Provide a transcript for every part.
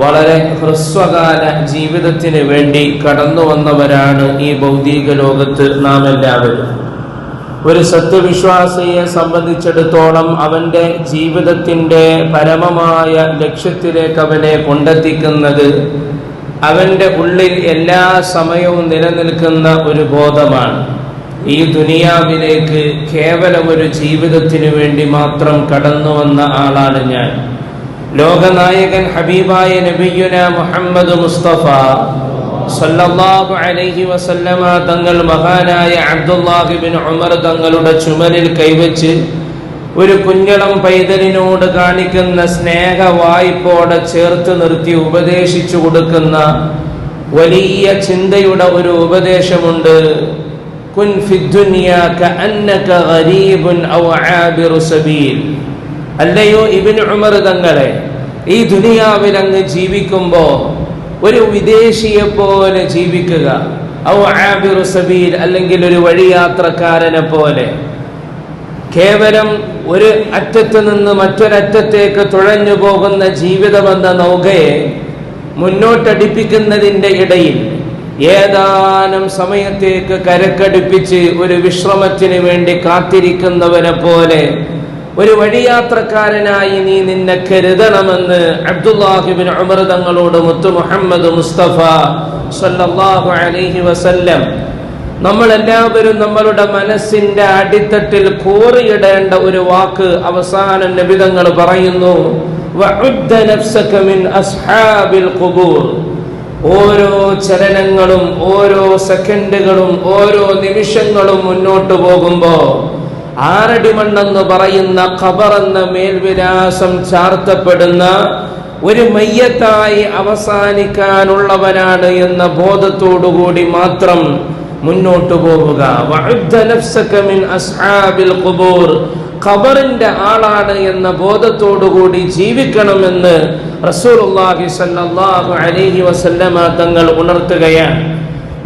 വളരെ ഹ്രസ്വകാല ജീവിതത്തിന് വേണ്ടി കടന്നു വന്നവരാണ് ഈ ഭൗതിക ലോകത്ത് നാം എല്ലാവരും. ഒരു സത്യവിശ്വാസിയെ സംബന്ധിച്ചിടത്തോളം അവന്റെ ജീവിതത്തിന്റെ പരമമായ ലക്ഷ്യത്തിലേക്ക് അവനെ കൊണ്ടെത്തിക്കുന്നത് അവന്റെ ഉള്ളിൽ എല്ലാ സമയവും നിലനിൽക്കുന്ന ഒരു ബോധമാണ്. ഈ ദുനിയാവിലേക്ക് കേവലം ഒരു ജീവിതത്തിനു വേണ്ടി മാത്രം കടന്നു വന്ന ആളാണ് ഞാൻ. ലോകനായകൻ ഹബീബായ നബിയുന മുഹമ്മദ് മുസ്തഫ സല്ലല്ലാഹു അലൈഹി വസല്ലമ തങ്ങൾ മഹാനായ അബ്ദുല്ലാഹ് ഇബ്നു ഉമർ തങ്ങളുടെ ചുമലിൽ കൈവച്ച് ഒരു കുഞ്ഞളം പൈതലിനോട് കാണിക്കുന്ന സ്നേഹ വായ്പോടെ ചേർത്ത് നിർത്തി ഉപദേശിച്ചു കൊടുക്കുന്ന വലിയ ചിന്തയുടെ ഒരു ഉപദേശമുണ്ട്. കുൻ ഫിദ്ദുനിയാ കഅന്നക ഗരീബുൻ ഔ ആബിറു സബീൽ. അല്ലയോ ഇബ്നു ഉമർ തങ്ങളെ, ഈ ദുനിയാവിൽ അങ്ങ് ജീവിക്കുമ്പോ ഒരു വിദേശിയെ പോലെ ജീവിക്കുക. ഔ ആബിറു സബീൽ, അല്ലെങ്കിൽ ഒരു വഴിയാത്രക്കാരനെ പോലെ. കേവലം ഒരു അറ്റത്ത് നിന്ന് മറ്റൊരറ്റത്തേക്ക് തുഴഞ്ഞു പോകുന്ന ജീവിതമെന്ന നൗകയെ മുന്നോട്ടടിപ്പിക്കുന്നതിൻ്റെ ഇടയിൽ ഏതാനും സമയത്തേക്ക് കരക്കടുപ്പിച്ച് ഒരു വിശ്രമത്തിന് വേണ്ടി കാത്തിരിക്കുന്നവനെ പോലെ ഒരു വഴിയാത്രക്കാരനായി നീ നിന്നെ കരുതണമെന്ന് അബ്ദുല്ലാഹ് ഇബ്നു ഉമർ തങ്ങളോട് മുത്തു മുഹമ്മദ് മുസ്തഫ സല്ലല്ലാഹു അലൈഹി വസല്ലം നമ്മളെല്ലാവരും നമ്മളുടെ മനസ്സിന്റെ അടിത്തട്ടിൽ കോറിയിടേണ്ട ഒരു വാക്ക് അവസാനം നബി തങ്ങൾ പറയുന്നു, വഉദ്ദ നഫ്സക മിൻ അസ്ഹാബിൽ ഖുബൂർ. ഓരോ ചലനങ്ങളും ഓരോ സെക്കൻഡുകളും ഓരോ നിമിഷങ്ങളും മുന്നോട്ട് പോകുമ്പോ ആറടി മണ്ണെന്ന് പറയുന്ന ഖബർ എന്ന മേൽവിലാസം ചാർത്തപ്പെടുന്ന ഒരു മയ്യത്തായി അവസാനിക്കാനുള്ളവനാണ് എന്ന ബോധത്തോടുകൂടി മാത്രം മുന്നോട്ട് പോവുക. വഉദ്ദ നഫ്സക മിൻ അസ്ഹാബിൽ ഖുബൂർ. ഖബറിന്റെ ആളാണ് എന്ന ബോധത്തോടുകൂടി ജീവിക്കണമെന്ന് റസൂലുള്ളാഹി സ്വല്ലല്ലാഹു അലൈഹി വസല്ലമ തങ്ങൾ ഉണർത്തുകയാണ്.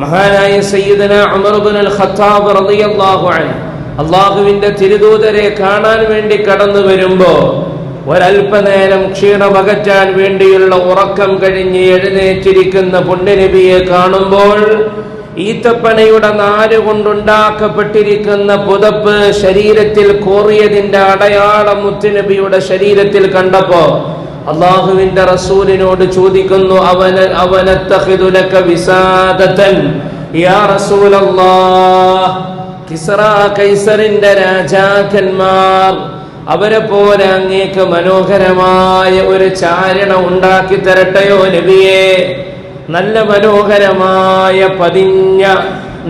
മഹാനായ സയ്യിദന ഉമർ ഇബ്നുൽ ഖത്താബ് റളിയല്ലാഹു അൻഹു അള്ളാഹുവിന്റെ തിരുദൂതരെ കാണാൻ വേണ്ടി കടന്നു വരുമ്പോ ഒരൽപ്പനേരം ക്ഷീണമകറ്റാൻ വേണ്ടിയുള്ള ഉറക്കം കഴിഞ്ഞ് എഴുന്നേറ്റിരിക്കുന്ന പുണ്യനബിയെ കാണുമ്പോൾ ഈത്തപ്പനയുടെ നാര് കൊണ്ടുണ്ടാക്കപ്പെട്ടിരിക്കുന്ന പുതപ്പ് ശരീരത്തിൽ കോറിയതിന്റെ അടയാളം മുത്തുനബിയുടെ ശരീരത്തിൽ കണ്ടപ്പോ അള്ളാഹുവിന്റെ റസൂലിനോട് ചോദിക്കുന്നു, അവനത്തഖിദു ലക വിസാദതൻ യാ റസൂലല്ലാഹ്. കിസ്റ കൈസറിന്റെ രാജാക്കന്മാർ അവരെ പോലെ അങ്ങേക്ക് മനോഹരമായ ഒരു ചാരണ ഉണ്ടാക്കി തരട്ടെയോ നബിയേ. നല്ല മനോഹരമായ പതിഞ്ഞ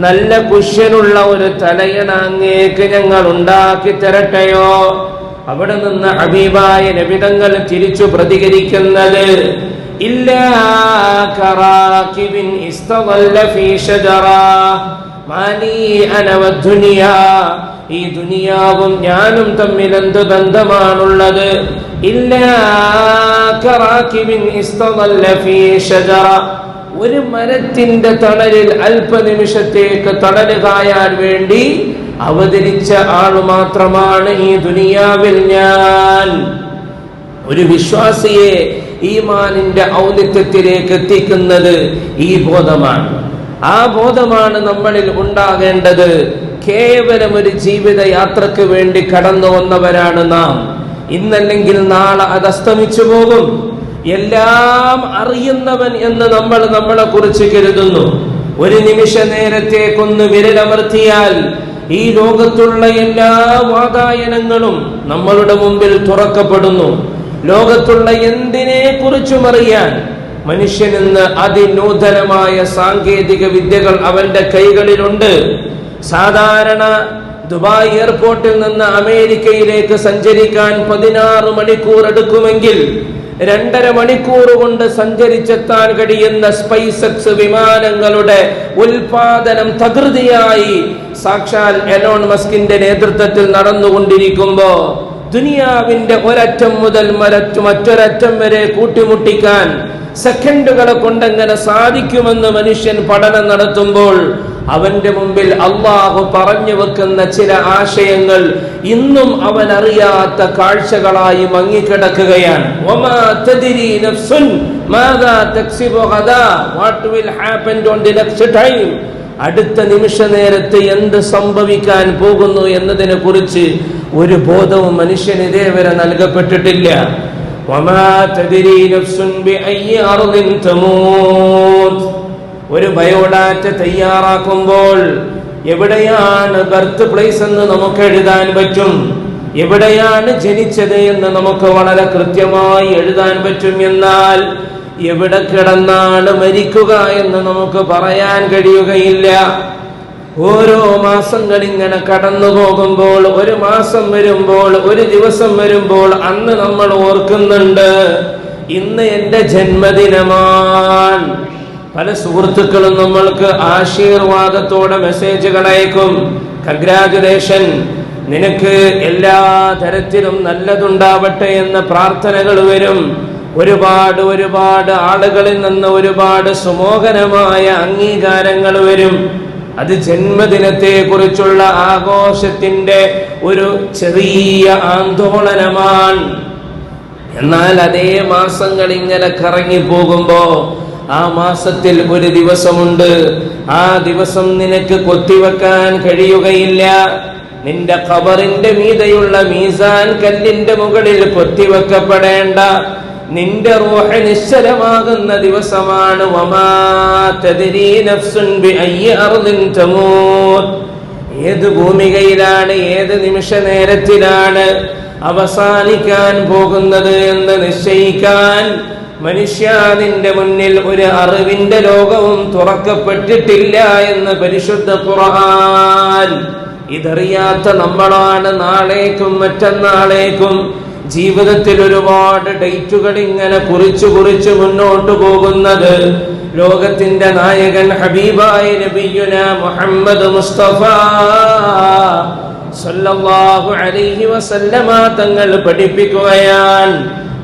നല്ല കുഷ്യനുള്ള ഒരു തലയണ അങ്ങേക്ക് ഞങ്ങൾ ഉണ്ടാക്കി തരട്ടെയോ. അവിടെ നിന്ന് ഹബീബായ നബി തങ്ങൾ തിരിച്ചു പ്രതികരിക്കുന്നത്, ഇല്ലാ കറാകിബിൻ ഇസ്തദല്ല ഫീ ഷജറ മാലി അന വദ്ദുനിയാ. ഈ ദുനിയാവും ഞാനും തമ്മിൽ എന്ത് ബന്ധമാണുള്ളത്? ഇല്ലാ കറാകിബിൻ ഇസ്തദല്ല ഫീ ഷജറ. ഒരു മരത്തിന്റെ തണലിൽ അല്പനിമിഷത്തേക്ക് തണല് കായാൻ വേണ്ടി അവതരിച്ച ആള് മാത്രമാണ് ഈ ദുനിയാവിൽ ഞാൻ. ഒരു വിശ്വാസിയെ ഈമാനിന്റെ ഔന്നിത്യത്തിലേക്ക് എത്തിക്കുന്നത് ഈ ബോധമാണ്. ആ ബോധമാണ് നമ്മളിൽ ഉണ്ടാകേണ്ടത്. കേവലം ഒരു ജീവിത യാത്രക്ക് വേണ്ടി കടന്നു വന്നവരാണ് നാം. ഇന്നല്ലെങ്കിൽ നാളെ അത് അസ്തമിച്ചു പോകും. എല്ലാം അറിയുന്നവൻ എന്ന് നമ്മൾ നമ്മളെ കുറിച്ച് കരുതുന്നു. ഒരു നിമിഷ നേരത്തേക്കൊന്ന് വിരലമർത്തിയാൽ ഈ ലോകത്തുള്ള എല്ലാ വാതായനങ്ങളും നമ്മളുടെ മുമ്പിൽ തുറക്കപ്പെടുന്നു. ലോകത്തുള്ള എന്തിനെ കുറിച്ചും അറിയാൻ മനുഷ്യനിന്ന് അതിനൂതനമായ സാങ്കേതിക വിദ്യകൾ അവന്റെ കൈകളിലുണ്ട്. സാധാരണ ദുബായ് എയർപോർട്ടിൽ നിന്ന് അമേരിക്കയിലേക്ക് സഞ്ചരിക്കാൻ 16 മണിക്കൂർ എടുക്കുമെങ്കിൽ 2.5 മണിക്കൂർ കൊണ്ട് സഞ്ചരിച്ചെത്താൻ കഴിയുന്ന സ്പൈസ് എക്സ് വിമാനങ്ങളുടെ ഉൽപാദനം തകൃതിയായി സാക്ഷാൽ എലോൺ മസ്കിന്റെ നേതൃത്വത്തിൽ നടന്നുകൊണ്ടിരിക്കുമ്പോ ദുനിയാവിന്റെ ഒരറ്റം മുതൽ മറ്റൊരറ്റം വരെ കൂട്ടിമുട്ടിക്കാൻ സെക്കൻഡുകളെ കൊണ്ടെങ്ങനെ സാധിക്കുമെന്ന് മനുഷ്യൻ പഠനം നടത്തുമ്പോൾ അവന്റെ മുമ്പിൽ അള്ളാഹു പറഞ്ഞു വെക്കുന്ന ചില ആശയങ്ങൾ ഇന്നും അവൻ അറിയാത്ത കാഴ്ചകളായി മങ്ങിക്കിടക്കുകയാണ്. വമാ തദ്രി നഫ്സുൻ മാദാ തക്സിബു ഗദാ, what will happen on the next time, അടുത്ത നിമിഷ നേരത്ത് എന്ത് സംഭവിക്കാൻ പോകുന്നു എന്നതിനെ കുറിച്ച് ഒരു ബോധവും മനുഷ്യന് ഇതേവരെ നൽകപ്പെട്ടിട്ടില്ല. വമാ തദ്രി നഫ്സുൻ ബിഅയ്യി അർദിൻ തമൂത്. ഒരു ബയോഡാറ്റ തയ്യാറാക്കുമ്പോൾ എവിടെയാണ് ബർത്ത് പ്ലേസ് എന്ന് നമുക്ക് എഴുതാൻ പറ്റും, എവിടെയാണ് ജനിച്ചത് എന്ന് നമുക്ക് വളരെ കൃത്യമായി എഴുതാൻ പറ്റും. എന്നാൽ എവിടെ കിടന്നാണ് മരിക്കുക എന്ന് നമുക്ക് പറയാൻ കഴിയുകയില്ല. ഓരോ മാസങ്ങൾ ഇങ്ങനെ കടന്നു പോകുമ്പോൾ, ഒരു മാസം വരുമ്പോൾ, ഒരു ദിവസം വരുമ്പോൾ അന്ന് നമ്മൾ ഓർക്കുന്നുണ്ട്, ഇന്ന് എന്റെ ജന്മദിനമാണ്. പല സുഹൃത്തുക്കളും നമ്മൾക്ക് ആശീർവാദത്തോടെ മെസ്സേജുകൾ അയക്കും. കൺഗ്രാജുലേഷൻ, നിനക്ക് എല്ലാ തരത്തിലും നല്ലതുണ്ടാവട്ടെ എന്ന പ്രാർത്ഥനകൾ വരും. ഒരുപാട് ആളുകളിൽ നിന്ന് ഒരുപാട് സുമോഹനമായ അംഗീകാരങ്ങൾ വരും. അത് ജന്മദിനത്തെ കുറിച്ചുള്ള ആഘോഷത്തിന്റെ ഒരു ചെറിയ ആന്തോളനമാണ്. എന്നാൽ അതേ മാസങ്ങൾ ഇങ്ങനെ കറങ്ങി പോകുമ്പോ ആ മാസത്തിൽ ഒരു ദിവസമുണ്ട്, ആ ദിവസം നിനക്ക് കൊത്തിവെക്കാൻ കഴിയുകയില്ല. നിന്റെ ഖബറിന്റെ മീതെയുള്ള മീസാൻ കല്ലിന്റെ മുകളിൽ കൊത്തിവെക്കപ്പെടേണ്ട നിന്റെ റൂഹ് നിശ്ചലമാകുന്ന ദിവസമാണ്. വമാ തദ്രി നഫ്സുൻ ബിഅയ്യി അർദിൻ തമൂത്. ഏത് ഭൂമികയിലാണ്, ഏത് നിമിഷ നേരത്തിലാണ് അവസാനിക്കാൻ പോകുന്നത് എന്ന് നിശ്ചയിക്കാൻ മനുഷ്യ നിന്റെ മുന്നിൽ ഒരു അറിവിന്റെ ലോകവും തുറക്കപ്പെട്ടിട്ടില്ല എന്ന് പരിശുദ്ധ ഖുർആൻ. ഇതറിയാത്ത നമ്മളാണ് നാളേക്കും മറ്റന്നാളേക്കും ജീവിതത്തിൽ ഒരുപാട് ഡേറ്റുകൾ ഇങ്ങനെ കുറിച്ചു മുന്നോട്ട് പോകുന്നത്. ലോകത്തിന്റെ നായകൻ ഹബീബായ നബിയുന മുഹമ്മദ് മുസ്തഫ സല്ലല്ലാഹു അലൈഹി വസല്ലമ തങ്ങൾ പഠിപ്പിക്കുകയാണ്,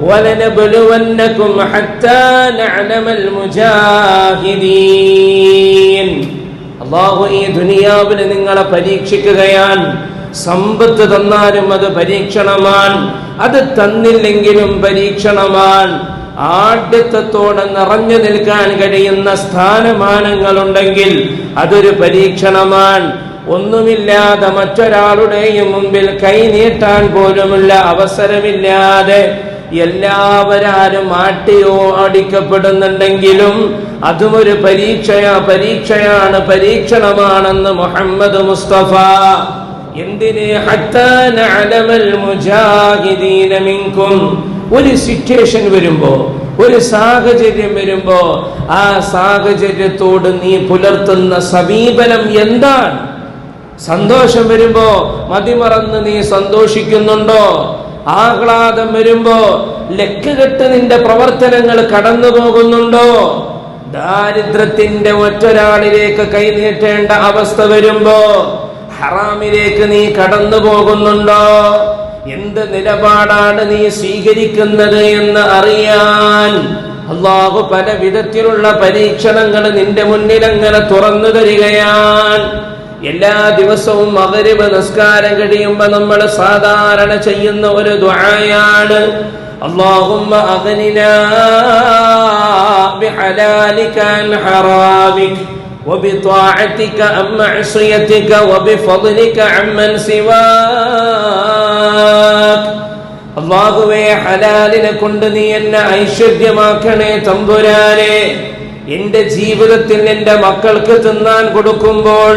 വലനബ്ലുവന്നകും ഹത്താ നഅലമൽ മുജാഹിദീൻ. അല്ലാഹു ഈ ദുനിയാവിൽ നിങ്ങളെ പരീക്ഷിക്കുകയാണ്. സമ്പത്ത് തന്നാലും അത് പരീക്ഷണമാണ്, അത് തന്നില്ലെങ്കിലും പരീക്ഷണമാണ്. ആഢ്യത്വത്തോടെ നിറഞ്ഞു നിൽക്കാൻ കഴിയുന്ന സ്ഥാനമാനങ്ങളുണ്ടെങ്കിൽ അതൊരു പരീക്ഷണമാണ്. ഒന്നുമില്ലാതെ മറ്റൊരാളുടെയും മുമ്പിൽ കൈ നീട്ടാൻ പോലുമുള്ള അവസരമില്ലാതെ എല്ലാവരും ആട്ടിയോ അടിക്കപ്പെടുന്നുണ്ടെങ്കിലും അതും ഒരു പരീക്ഷയാണ്, പരീക്ഷണമാണെന്ന് മുഹമ്മദ് മുസ്തഫ. എന്തിന്? ഹത്താ നഅലമൽ മുജാഹിദീന മിൻകും. ഒരു സിറ്റുവേഷൻ വരുമ്പോ, ഒരു സാഹചര്യം വരുമ്പോ ആ സാഹചര്യത്തോട് നീ പുലർത്തുന്ന സമീപനം എന്താണ്? സന്തോഷം വരുമ്പോ മതിമറന്ന് നീ സന്തോഷിക്കുന്നുണ്ടോ? ആഹ്ലാദം വരുമ്പോ ലക്കുകെട്ട് നിന്റെ പ്രവർത്തനങ്ങൾ കടന്നു പോകുന്നുണ്ടോ? ദാരിദ്ര്യത്തിന്റെ ഒറ്റൊരാളിലേക്ക് കൈനീട്ടേണ്ട അവസ്ഥ വരുമ്പോ ഹറാമിലേക്ക് നീ കടന്നു പോകുന്നുണ്ടോ? എന്ത് നിലപാടാണ് നീ സ്വീകരിക്കുന്നത് എന്ന് അറിയാൻ അല്ലാഹു പല വിധത്തിലുള്ള പരീക്ഷണങ്ങൾ നിന്റെ മുന്നിൽ അങ്ങനെ തുറന്നു തരികയാണ്. എല്ലാ ദിവസവും മഗ്രിബ് നിസ്കാരം കഴിയുമ്പോ നമ്മൾ സാധാരണ ചെയ്യുന്ന ഒരു ദുആയാണ്, അല്ലാഹുമ്മ അഗ്നിനാ ബിഹലാലിക അൻ ഹറാമിക വബിത്വാഅതിക അൻ മഅസിയതിക വബിഫദ്ലിക അമ്മൻ സിവാക. അല്ലാഹുവേ, ഹലാലിനെ കൊണ്ട് നീ എന്നെ ഐശ്വര്യമാക്കണേ തമ്പുരാനെ. എന്റെ ജീവിതത്തിൽ എന്റെ മക്കൾക്ക് തിന്നാൻ കൊടുക്കുമ്പോൾ,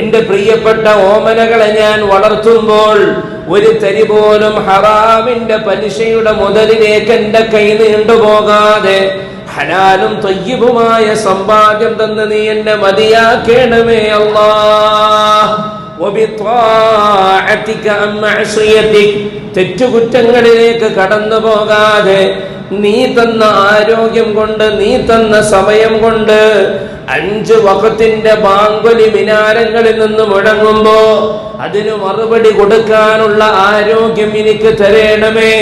എന്റെ പ്രിയപ്പെട്ട ഓമനകളെ ഞാൻ വളർത്തുമ്പോൾ ഒരു തരി പോലും ഹറാമിന്റെ പലിശയുടെ മുതലിലേക്ക് എന്റെ കൈ നീണ്ടുപോകാതെ ഹലാലും ത്വയ്യിബുമായ സമ്പാദ്യം തന്ന് നീ എന്നെ മതിയാക്കണമേ അല്ലാഹ്. വബിത്വാഅതിക അൻ മഅസിയതിക. തെറ്റുകുറ്റങ്ങളിലേക്ക് കടന്നു പോകാതെ നീ തന്ന ആരോഗ്യം കൊണ്ട്, നീ തന്ന സമയം കൊണ്ട് 5 വഖത്തിന്റെ ബാങ്കുലി മിനാരങ്ങളിൽ നിന്ന് മുഴങ്ങുമ്പോ അതിന് മറുപടി കൊടുക്കാനുള്ള ആരോഗ്യം എനിക്ക് തരണമേ.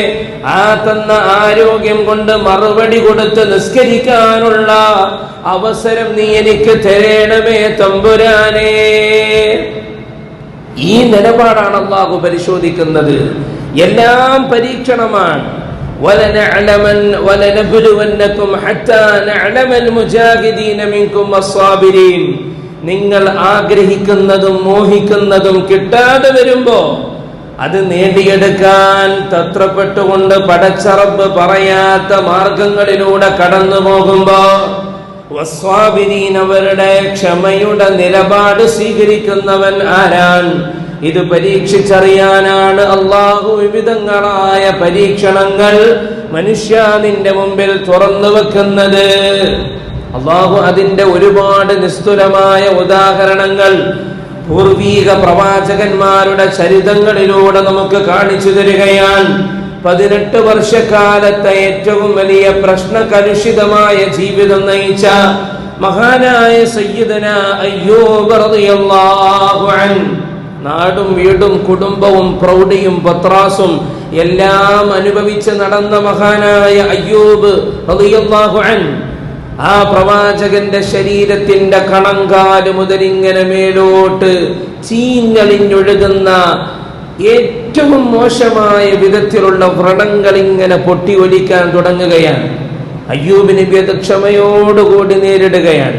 ആ തന്ന ആരോഗ്യം കൊണ്ട് മറുപടി കൊടുത്ത് നിസ്കരിക്കാനുള്ള അവസരം നീ എനിക്ക് തരണമേ തമ്പുരാനേ. ഈ നിലപാടാണ് അല്ലാഹു പരിശോധിക്കുന്നത്. എല്ലാം പരീക്ഷണമാണ്. വലനബ്ലുവന്നകും ഹത്താ നഅലമൽ മുജാഹിദീന മിൻകും വസ്സാബിരീൻ. നിങ്ങൾ ആഗ്രഹിക്കുന്നതും മോഹിക്കുന്നതും കിട്ടാതെ വരുമ്പോ അത് നേടിയെടുക്കാൻ തത്രപ്പെട്ടുകൊണ്ട് പടച്ച റബ്ബ് പറയാത്ത മാർഗങ്ങളിലൂടെ കടന്നു പോകുമ്പോ വസ്വാബിരീൻ, അവരുടെ ക്ഷമയുടെ നിലപാട് സ്വീകരിക്കുന്നവൻ ആരാണ്? ഇത് പരീക്ഷിച്ചറിയാനാണ് അള്ളാഹു വിവിധങ്ങളായ പരീക്ഷണങ്ങൾ മനുഷ്യ നിന്റെ മുമ്പിൽ തുറന്നു വെക്കുന്നത്. അള്ളാഹു അതിന്റെ ഒരുപാട് നിസ്തുലമായ ഉദാഹരണങ്ങൾ പൂർവീക പ്രവാചകന്മാരുടെ ചരിതങ്ങളിലൂടെ നമുക്ക് കാണിച്ചു തരികയാണ്. 18 വർഷക്കാലത്തെ ഏറ്റവും വലിയ പ്രശ്നകലുഷിതമായ ജീവിതം നയിച്ച മഹാനായ സയ്യിദന അയ്യൂബ് റളിയല്ലാഹു അൻഹു, നാടും വീടും കുടുംബവും പ്രൗഢിയും പത്രാസും എല്ലാം അനുഭവിച്ച് നടന്ന മഹാനായ അയ്യൂബ് റളിയല്ലാഹു അൻഹു, ആ പ്രവാചകന്റെ ശരീരത്തിന്റെ കണങ്കാല് മുതൽ ഇങ്ങനെ മേലോട്ട് ചീഞ്ഞളിഞ്ഞൊഴുകുന്ന ഏറ്റവും മോശമായ വിധത്തിലുള്ള വ്രണങ്ങൾ ഇങ്ങനെ പൊട്ടി ഒലിക്കാൻ തുടങ്ങുകയാണ്. അയ്യൂബ് നബി അത് ക്ഷമയോടുകൂടി നേരിടുകയാണ്.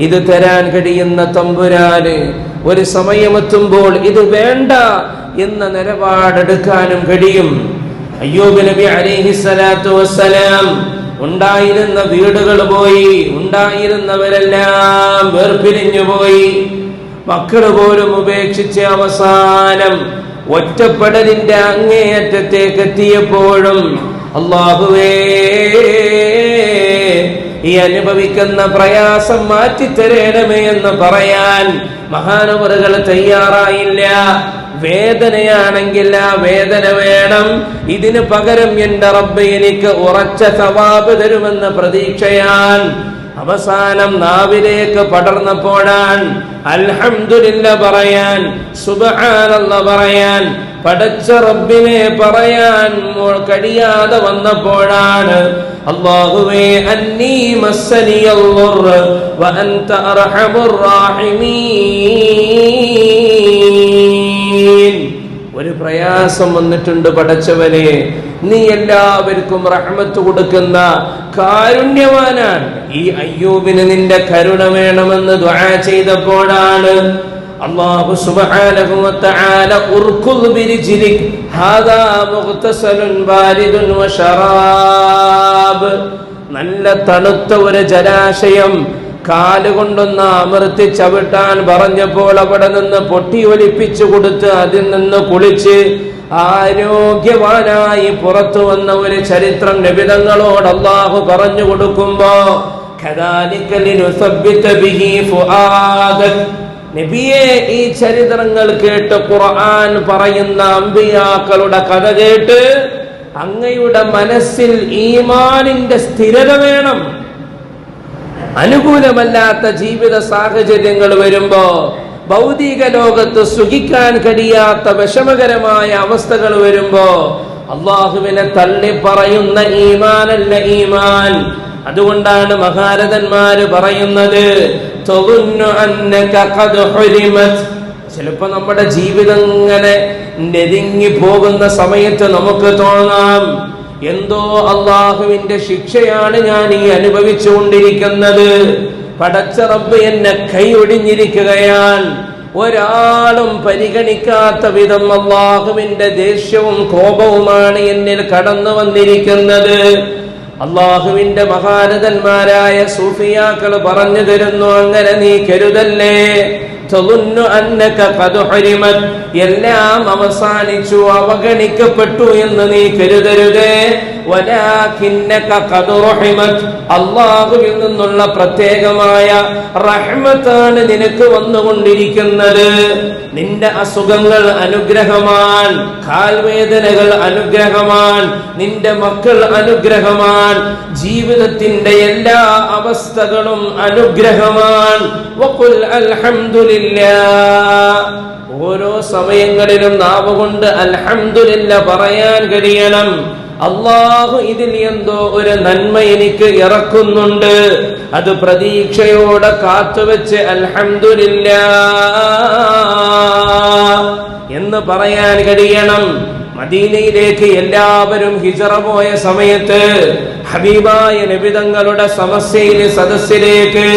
ഇത് തരാൻ കഴിയുന്ന തമ്പുരാന് ഒരു സമയമെത്തുമ്പോൾ ഇത് വേണ്ട എന്ന നിലപാടെടുക്കാനും കഴിയും. അയ്യൂബ് നബി അലൈഹിസ്സലാത്തു വസ്സലാം ഉണ്ടായിരുന്ന വീടുകൾ പോയി, ഉണ്ടായിരുന്നവരെല്ലാം വേർപിരിഞ്ഞു പോയി, മക്കള് പോലും ഉപേക്ഷിച്ച് അവസാനം ഒറ്റപ്പെടലിന്റെ അങ്ങേയറ്റത്തേക്ക് എത്തിയപ്പോഴും അല്ലാഹുവേ, ഈ അനുഭവിക്കുന്ന പ്രയാസം മാറ്റിത്തരേണമേ എന്ന് പറയാൻ മഹാനവറുകൾ തയ്യാറായില്ല. വേദനയാണെങ്കിൽ ആ വേദന വേണം, ഇതിന് പകരം എന്റെ റബ്ബ് എനിക്ക് ഉറച്ച സവാബ് തരുമെന്ന പ്രതീക്ഷയാൻ അവസാനം നാവിലേക്ക് പടർന്നപ്പോഴാണ് അൽഹംദുലില്ലാ പറയാൻ, സുബ്ഹാനല്ലാഹ് പറയാൻ, പടച്ച റബ്ബിനെ പറയാൻ കഴിയാതെ വന്നപ്പോഴാണ് അല്ലാഹുവേ അന്നീ മസ്സനിയൽ ളുർ വ അൻത അർഹമുർ റഹീമീൻ. ഒരു പ്രയാസം വന്നിട്ടുണ്ട് പടച്ചവനെ, നീ എല്ലാവർക്കും റഹ്മത്ത് കൊടുക്കുന്ന കാരുണ്യവാനാണ്. ഈ അയ്യൂബിന് നിന്റെ കരുണ വേണമെന്ന് ദുആ ചെയ്തപ്പോഴാണ് അല്ലാഹു സുബ്ഹാനഹു വ തആല ഉർകുൽ ബിരിജ്ലിക് ഹാദാ മുഗ്തസലുൻ ബാരിദുൻ വ ശറാബ്, നല്ല തണുത്ത ഒരു ജലാശയം കാലുകൊണ്ടൊന്ന് അമർത്തി ചവിട്ടാൻ പറഞ്ഞപ്പോൾ അവിടെ നിന്ന് പൊട്ടി ഒലിപ്പിച്ചു കൊടുത്ത് അതിൽ നിന്ന് കുളിച്ച് ആരോഗ്യവാനായി പുറത്തു വന്ന ഒരു ചരിത്രം നബിതങ്ങളോട് അല്ലാഹു പറഞ്ഞു കൊടുക്കുമ്പോ കദാലിക ലിനുസബ്ബിത ബിഹി ഫുആദക്, നബിയെ ഈ ചരിത്രങ്ങൾ കേട്ട് ഖുർആൻ പറയുന്ന അമ്പിയാക്കളുടെ കഥ കേട്ട് അങ്ങയുടെ മനസ്സിൽ ഈമാനിന്റെ സ്ഥിരത വേണം. അനുകൂലമല്ലാത്ത ജീവിത സാഹചര്യങ്ങൾ വരുമ്പോ, ഭൗതിക ലോകത്ത് സുഖിക്കാൻ കഴിയാത്ത വിഷമകരമായ അവസ്ഥകൾ വരുമ്പോ അള്ളാഹുവിനെ തള്ളി പറയുന്ന ഈമാനല്ല ഈമാൻ. അതുകൊണ്ടാണ് മഹാരഥന്മാര് പറയുന്നത് ചിലപ്പോ നമ്മുടെ ജീവിതം ഇങ്ങനെ നെരുങ്ങി പോകുന്ന സമയത്ത് നമുക്ക് തോന്നാം, എന്തോ അള്ളാഹുവിന്റെ ശിക്ഷയാണ് ഞാൻ ഈ അനുഭവിച്ചുകൊണ്ടിരിക്കുന്നത്, പടച്ച റബ്ബ് എന്നെ കൈയൊടിഞ്ഞിരിക്കുകയാണ്, ഒരാളും പരിഗണിക്കാത്ത വിധം അള്ളാഹുവിന്റെ ദേഷ്യവും കോപവുമാണ് എന്നിൽ കടന്നു വന്നിരിക്കുന്നത്. അള്ളാഹുവിന്റെ മഹാരഥന്മാരായ സൂഫിയാക്കൾ പറഞ്ഞു തരുന്നു, അങ്ങനെ നീ കരുതല്ലേ, എല്ലാം അവസാനിച്ചു, അവഗണിക്കപ്പെട്ടു എന്ന് നീ കരുതരുതേ. അല്ലാഹുവിൽ നിന്നുള്ള പ്രത്യേകമായ റഹ്മത്താണ് നിനക്ക് വന്നുകൊണ്ടിരിക്കുന്നത്. നിന്റെ അസുഖങ്ങൾ അനുഗ്രഹമാണ്, കാൽവേദനകൾ അനുഗ്രഹമാണ്, നിന്റെ മക്കൾ അനുഗ്രഹമാണ്, ജീവിതത്തിന്റെ എല്ലാ അവസ്ഥകളും അനുഗ്രഹമാണ്. വഖുൽ അൽഹംദുലില്ലാഹ്, ഓരോ സമയങ്ങളിലും നാവ് കൊണ്ട് അൽഹംദുലില്ലാ പറയാൻ കഴിയണം. അല്ലാഹു ഇതിൽ എന്തോ ഒരു നന്മ എനിക്ക് ഇറക്കുന്നുണ്ട്, അത് പ്രതീക്ഷയോടെ കാത്തുവെച്ച് അൽഹംദുലില്ലാ എന്ന് പറയാൻ കഴിയണം. മദീനയിലേക്ക് എല്ലാവരും ഹിജറ പോയ സമയത്ത് ഹബീബായ നബി തങ്ങളുടെ സമസ്യയിലെ സദസ്സിലേക്ക്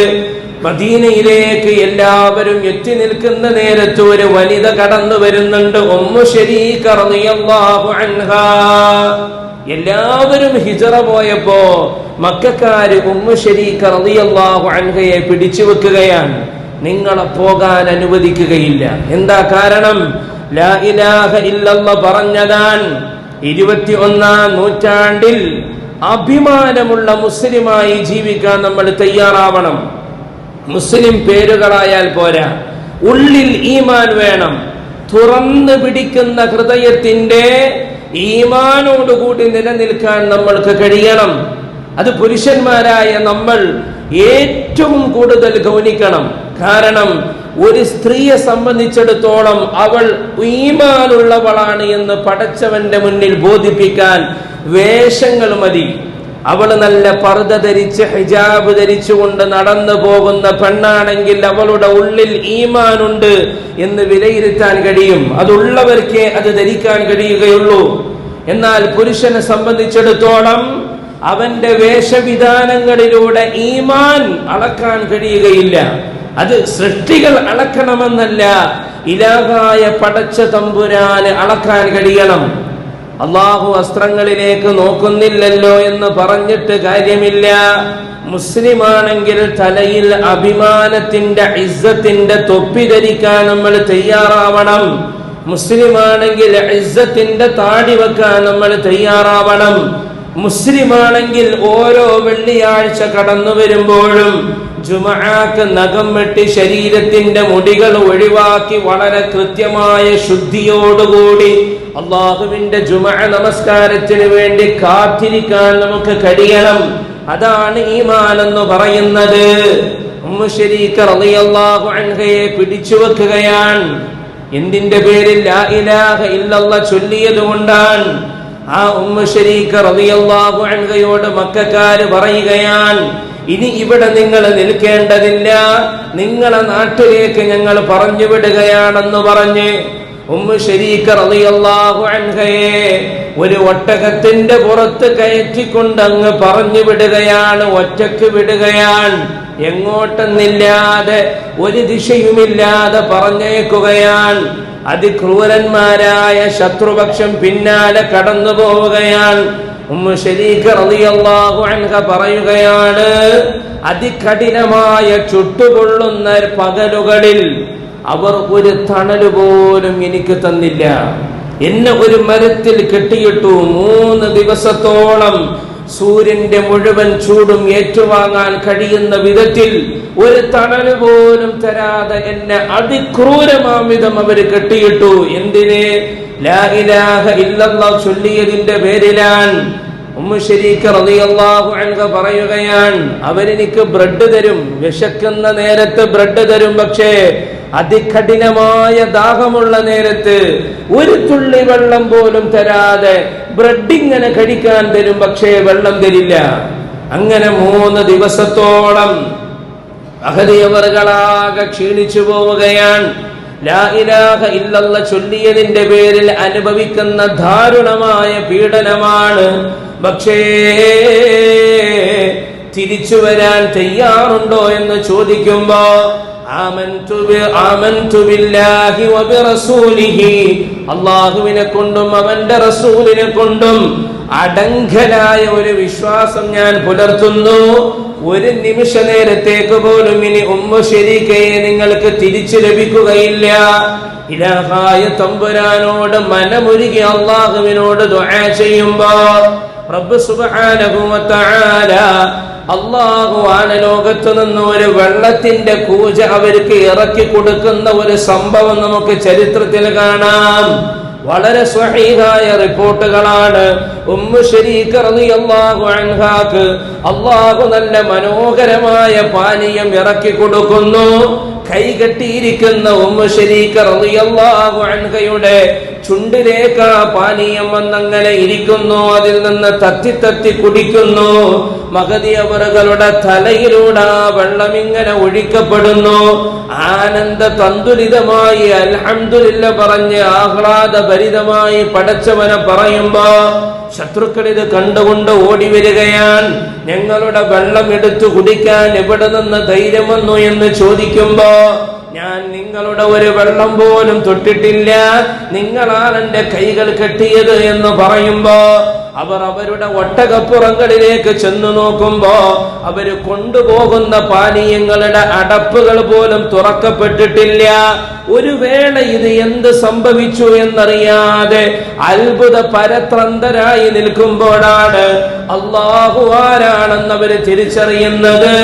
മദീനയിലേക്ക് എല്ലാവരും എത്തി നിൽക്കുന്ന നേരത്ത് ഒരു വനിത കടന്നു വരുന്നുണ്ട്. ഉമ്മു ശരീക റളിയല്ലാഹു അൻഹാ. എല്ലാവരും ഹിജറ പോയപ്പോ മക്കക്കാര് ഉമ്മു ശരീക റളിയല്ലാഹു അൻഹയെ പിടിച്ചു വെക്കുകയാണ്. നിങ്ങളെ പോകാൻ അനുവദിക്കുകയില്ല. എന്താ കാരണം? ലാ ഇലാഹ ഇല്ലല്ലാഹ് പറഞ്ഞതാണ്. 21-ാം നൂറ്റാണ്ടിൽ അഭിമാനമുള്ള മുസ്ലിമായി ജീവിക്കാൻ നമ്മൾ തയ്യാറാവണം. മുസ്ലിം പേരുകളായാൽ പോരാ, ഉള്ളിൽ ഈമാൻ വേണം. തുറന്നു പിടിക്കുന്ന ഹൃദയത്തിന്റെ ഈമാനോടുകൂടി നിലനിൽക്കാൻ നമ്മൾക്ക് കഴിയണം. അത് പുരുഷന്മാരായ നമ്മൾ ഏറ്റവും കൂടുതൽ ഗൗനിക്കണം. കാരണം ഒരു സ്ത്രീയെ സംബന്ധിച്ചിടത്തോളം അവൾ ഈമാനുള്ളവളാണ് എന്ന് പടച്ചവന്റെ മുന്നിൽ ബോധിപ്പിക്കാൻ വേഷങ്ങൾ മതി. അവൾ നല്ല പർദ ധരിച്ച് ഹിജാബ് ധരിച്ചുകൊണ്ട് നടന്നു പോകുന്ന പെണ്ണാണെങ്കിൽ അവളുടെ ഉള്ളിൽ ഈമാനുണ്ട് എന്ന് വിലയിരുത്താൻ കഴിയും. അതുള്ളവർക്കേ അത് ധരിക്കാൻ കഴിയുകയുള്ളൂ. എന്നാൽ പുരുഷനെ സംബന്ധിച്ചിടത്തോളം അവന്റെ വേഷവിധാനങ്ങളിലൂടെ ഈമാൻ അളക്കാൻ കഴിയുകയില്ല. അത് സൃഷ്ടികൾ അളക്കണമെന്നല്ല, ഇലാഹായ പടച്ച തമ്പുരാന് അളക്കാൻ കഴിയണം. അള്ളാഹു വസ്ത്രങ്ങളിലേക്ക് നോക്കുന്നില്ലല്ലോ എന്ന് പറഞ്ഞിട്ട് കാര്യമില്ല. മുസ്ലിമാണെങ്കിൽ തലയിൽ അഭിമാനത്തിന്റെ ഇസ്സത്തിന്റെ തൊപ്പി ധരിക്കാൻ നമ്മൾ തയ്യാറാവണം. മുസ്ലിമാണെങ്കിൽ ഇസ്സത്തിന്റെ താടി വെക്കാൻ നമ്മൾ തയ്യാറാവണം. മുസ്ലിമാണെങ്കിൽ ഓരോ വെള്ളിയാഴ്ച കടന്നു വരുമ്പോഴും ജുമഅക്ക് നഖം വെട്ടി ശരീരത്തിന്റെ മുടികൾ ഒഴിവാക്കി വളരെ കൃത്യമായ ശുദ്ധിയോടുകൂടി അള്ളാഹുവിന്റെ ജുമഅ നമസ്കാരത്തിന് വേണ്ടി കാത്തിരിക്കാൻ നമുക്ക് കഴിയണം. അതാണ് ഈമാൻ എന്ന് പറയുന്നത്. ഉമ്മു ശരീക റളിയല്ലാഹു അൻഹയെ പിടിച്ചു വെക്കുകയാണ്. എന്തിന്റെ പേരിൽ? ലാ ഇലാഹ ഇല്ലല്ലാഹ് ചൊല്ലിയത് കൊണ്ടാണ്. ആ ഉമ്മു ശരീക റളിയല്ലാഹു അൻഹയോട് മക്കക്കാര് പറയുകയാണ്, ഇനി ഇവിടെ നിങ്ങൾ നിൽക്കേണ്ടതില്ല, നിങ്ങളെ നാട്ടിലേക്ക് ഞങ്ങൾ പറഞ്ഞു വിടുകയാണെന്ന് പറഞ്ഞ് ഉമ്മു ശരീക റളിയല്ലാഹു അൻഹയെ ഒരു ഒട്ടകത്തിന്റെ പുറത്ത് കയറ്റിക്കൊണ്ട് അങ്ങ് പറഞ്ഞു വിടുകയാണ്. ഒറ്റക്ക് വിടുകയാണ്. എങ്ങോട്ടെന്നില്ലാതെ ഒരു ദിശയുമില്ലാതെ പറഞ്ഞേക്കുകയാണ്. അതിക്രൂരന്മാരായ ശത്രുപക്ഷം പിന്നാലെ കടന്നു പോവുകയാണ്. ഉമ്മു ശരീക റളിയല്ലാഹു അൻഹ പറയുകയാണ്, അതികഠിനമായ ചുട്ടുപൊള്ളുന്ന പകലുകളിൽ അവർ ഒരു തണല് പോലും എനിക്ക് തന്നില്ല. എന്നെ ഒരു മരത്തിൽ കെട്ടിയിട്ടു. 3 ദിവസത്തോളം സൂര്യന്റെ മുഴുവൻ ചൂടും ഏറ്റുവാങ്ങാൻ കഴിയുന്ന വിധത്തിൽ ഒരു തണല് പോലും തരാതെ എന്നെ അതിക്രൂരമാംവിധം അവര് കെട്ടിയിട്ടു. എന്തിന്? ലാ ഇലാഹ ഇല്ലല്ലാഹ് ചൊല്ലിയതിന്റെ പേരിലാണ്. ഉമ്മു ശരീക റളിയല്ലാഹു അൻഹ പറയുകയാണ്, അവരെനിക്ക് ബ്രെഡ് തരും, വിശക്കുന്ന നേരത്ത് ബ്രെഡ് തരും. പക്ഷേ അതികഠിനമായ ദാഹമുള്ള നേരത്ത് ഒരു തുള്ളി വെള്ളം പോലും തരാതെ ബ്രെഡ് ഇങ്ങനെ കഴിക്കാൻ തരും, പക്ഷേ വെള്ളം തരില്ല. അങ്ങനെ 3 ദിവസത്തോളം അഹദിയവറുകളാകെ ക്ഷീണിച്ചു പോവുകയാണ്. ലാ ഇലാഹ ഇല്ലല്ലാഹ് ചൊല്ലിയതിന്റെ പേരിൽ അനുഭവിക്കുന്ന ദാരുണമായ പീഡനമാണ്. പക്ഷേ തിരിച്ചു വരാൻ തയ്യാറുണ്ടോ എന്ന് ചോദിക്കുമ്പോ ആമൻതു ബില്ലാഹി വബിറസൂലിഹി, അല്ലാഹുവിനെ കൊണ്ടും അവന്റെ റസൂലിനെ കൊണ്ടും അടങ്കലായ ഒരു വിശ്വാസം ഞാൻ പുലർത്തുന്നു. ഒരു നിമിഷ നേരത്തേക്ക് പോലും ഇനി ഉമ്മു ശരീകയെ നിങ്ങൾക്ക് തിരിച്ചു ലഭിക്കുകയില്ല. ഇലാഹായ തമ്പുരാനോട് മനമുരുകി അല്ലാഹുവിനോട് ദുആ ചെയ്യുമ്പോ റബ്ബ് സുബ്ഹാനഹു വ തആല അല്ലാഹു ആനലോകത്ത് നിന്ന് ഒരു വെള്ളത്തിന്റെ കൂജ അവർക്ക് ഇറക്കി കൊടുക്കുന്ന ഒരു സംഭവം നമുക്ക് ചരിത്രത്തിൽ കാണാം. വളരെ സ്വഹീഹായ റിപ്പോർട്ടുകളാണ്. ഉമ്മു ശരീക റളിയല്ലാഹു അൻഹാക്ക് അല്ലാഹു നല്ല മനോഹരമായ പാനീയം ഇറക്കി കൊടുക്കുന്നു. കൈകെട്ടിയിരിക്കുന്ന ഉമ്മു ശരീക റളിയല്ലാഹു അൻഹയുടെ ചുണ്ടിലേക്ക് ആ പാനീയം വന്നങ്ങനെ ഇരിക്കുന്നു, അതിൽ നിന്ന് തത്തി തത്തി കുടിക്കുന്നു. മഹദി അവറുകളുടെ തലയിലൂടെ ആ വെള്ളം ഇങ്ങനെ ഒഴിക്കപ്പെടുന്നു. ആനന്ദ തന്തുലിതമായി അൽഹംദുലില്ല പറഞ്ഞ് ആഹ്ലാദഭരിതമായി പടച്ചവനെ പറയുമ്പോ ശത്രുക്കൾ ഇത് കണ്ടുകൊണ്ട് ഓടി വരികയാണ്. ഞങ്ങളുടെ വെള്ളം എടുത്തു കുടിക്കാൻ എവിടെ നിന്ന് ധൈര്യം വന്നു എന്ന് ചോദിക്കുമ്പോ ഞാൻ നിങ്ങളുടെ ഒരു വെള്ളം പോലും തൊട്ടിട്ടില്ല, നിങ്ങളാണ് എന്റെ കൈകൾ കെട്ടിയത് എന്ന് പറയുമ്പോ അവർ അവരുടെ ഒട്ടകപ്പുറങ്ങളിലേക്ക് ചെന്നു നോക്കുമ്പോ അവര് കൊണ്ടുപോകുന്ന പാനീയങ്ങളുടെ അടപ്പുകൾ പോലും തുറക്കപ്പെട്ടിട്ടില്ല. ഒരു വേള ഇത് എന്ത് സംഭവിച്ചു എന്നറിയാതെ അത്ഭുത പരത്രന്തരായി നിൽക്കുമ്പോഴാണ് അല്ലാഹു ആരാണെന്നവര് തിരിച്ചറിയുന്നത്,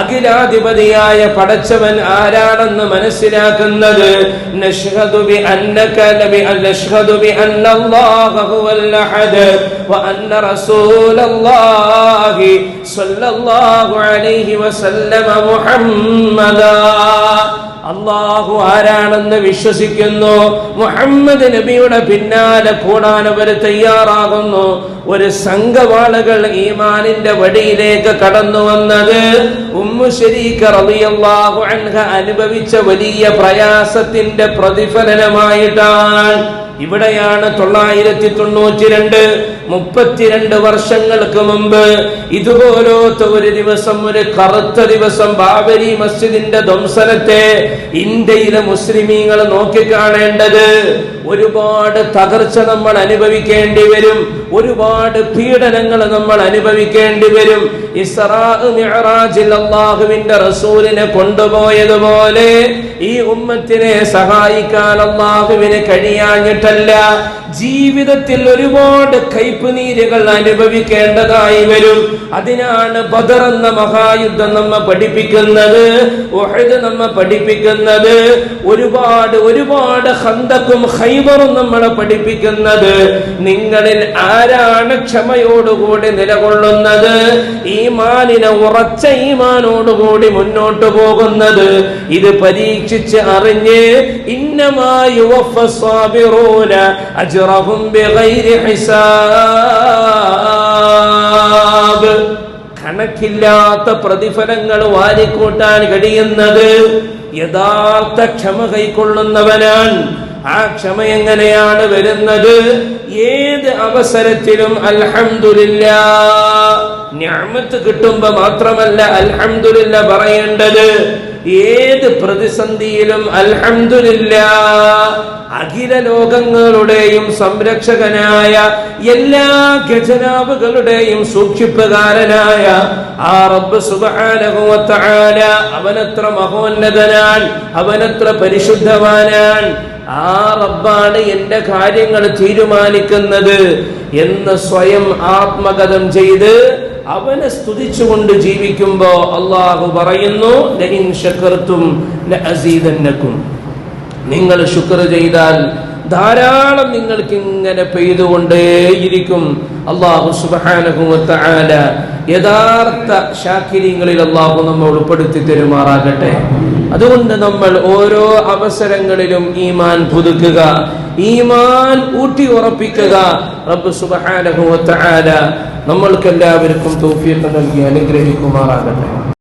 അഖിലാധിപതിയായ പടച്ചവൻ ആരാണെന്ന് മനസ്സിലാക്കുന്നത്. നഷ്ഹദു ബി അന്നക ലബി നഷ്ഹദു ബി അന്നല്ലാഹു ഹുവൽ അഹദ് വഅന്ന റസൂലല്ലാഹി സ്വല്ലല്ലാഹു അലൈഹി വസല്ലമ മുഹമ്മദാ. അല്ലാഹു ആരാണെന്ന് വിശ്വസിക്കുന്നു, മുഹമ്മദ് നബിയുടെ പിന്നാലെ കൂടാൻ അവർ തയ്യാറാകുന്നു. ഒരു സംഘവാളുകൾ ഈമാനിന്റെ വടിയിലേക്ക് കടന്നു വന്നത് ഉമ്മു ശരീക റളിയല്ലാഹു അൻഹ അനുഭവിച്ച വലിയ പ്രയാസത്തിന്റെ പ്രതിഫലനമായിട്ടാണ്. ഇവിടെയാണ് 992 32 വർഷങ്ങൾക്ക് മുമ്പ് ഇതുപോലത്തെ ഒരു ദിവസം, ഒരു കറുത്ത ദിവസം, ബാബരി മസ്ജിദിന്റെ ധ്വംസനത്തെ ഇന്ത്യയിലെ മുസ്ലിമീങ്ങൾ നോക്കിക്കാണേണ്ടത്. ഒരുപാട് തകർച്ച നമ്മൾ അനുഭവിക്കേണ്ടി വരും, ഒരുപാട് പീഡനങ്ങൾ നമ്മൾ അനുഭവിക്കേണ്ടി വരും. ഇസ്റാ മിഅ്റാജിൽ അല്ലാഹുവിന്റെ റസൂലിനെ കൊണ്ടുപോയതുപോലെ ഈ ഉമ്മത്തിനെ സഹായിക്കാൻ അല്ലാഹുവിന് കഴിയാഞ്ഞിട്ടല്ല, ജീവിതത്തിൽ ഒരുപാട് കൈപ്പുനീരുകൾ അനുഭവിക്കേണ്ടതായി വരും. അതിനാണ് ബദർ എന്ന മഹായുദ്ധം നമ്മെ പഠിപ്പിക്കുന്നത്, ഉഹദ് നമ്മെ പഠിപ്പിക്കുന്നത്, ഒരുപാട് ഖന്തഖും ഖൈബറും നമ്മളെ പഠിപ്പിക്കുന്നത്. നിങ്ങളിൽ ആരാണ് ക്ഷമയോടുകൂടി നിലകൊള്ളുന്നത്, ഈമാനിനെ ഉറച്ച ഈമാനോടുകൂടി മുന്നോട്ട് പോകുന്നത്? ഇത് പരീക്ഷിച്ച് അറിഞ്ഞ് ഇന്നമാ യുവഫ്ഫസ് സാബിറൂന അജ്റഹും ബിഗൈരി ഹിസാബ്. കണക്കില്ലാത്ത പ്രതിഫലങ്ങൾ വാരിക്കൂട്ടാൻ കഴിയുന്നത് യഥാർത്ഥ ക്ഷമ കൈക്കൊള്ളുന്നവനാണ്. ആ ക്ഷമ എങ്ങനെയാണ് വരുന്നത്? ഏത് അവസരത്തിലും അൽഹംദുലില്ലാഹ്, നിഅമത്ത് കിട്ടുമ്പോ മാത്രമല്ല അൽഹംദുലില്ലാഹ് പറയേണ്ടത്. ഏത് പ്രതിസന്ധിയിലും അൽഹംദുലില്ലാഹ്. അഖില ലോകങ്ങളുടെയും സംരക്ഷകനായ, എല്ലാ ഖജനാവുകളുടെയും സൂക്ഷിപ്പുകാരനായ ആ റബ്ബ് സുബ്ഹാനഹു വ തആല അവനത്ര മഹോന്നതനാണ്, അവനത്ര പരിശുദ്ധവാനാണ്. ആ റബ്ബാണ് എന്റെ കാര്യങ്ങൾ തീരുമാനിക്കുന്നത് എന്ന് സ്വയം ആത്മഗതം ചെയ്ത് അവനെ സ്തുതിച്ചുകൊണ്ട് ജീവിക്കുമ്പോ അല്ലാഹു പറയുന്നു, ലഇൻ ശകർതും ലഅസീദന്നകും. നിങ്ങൾ ശുക്ർ ചെയ്താൽ ധാരാളം നിങ്ങൾക്ക് ഇങ്ങനെ പെയ്തുകൊണ്ടേയിരിക്കും. അല്ലാഹു സുബ്ഹാനഹു വ തആല യഥാർത്ഥ ശാകിരീങ്ങളിൽ അല്ലാഹു നമ്മെ ഉൾപ്പെടുത്തി തരുമാറാകട്ടെ. അതുകൊണ്ട് നമ്മൾ ഓരോ അവസരങ്ങളിലും ഈമാൻ പുതുക്കുക, ഈമാൻ ഊട്ടി ഉറപ്പിക്കുക. റബ്ബ് സുബ്ഹാനഹു വ തആല നമ്മൾക്കെല്ലാവർക്കും തൗഫീഖ് നൽകി അനുഗ്രഹിക്കുമാറാകട്ടെ.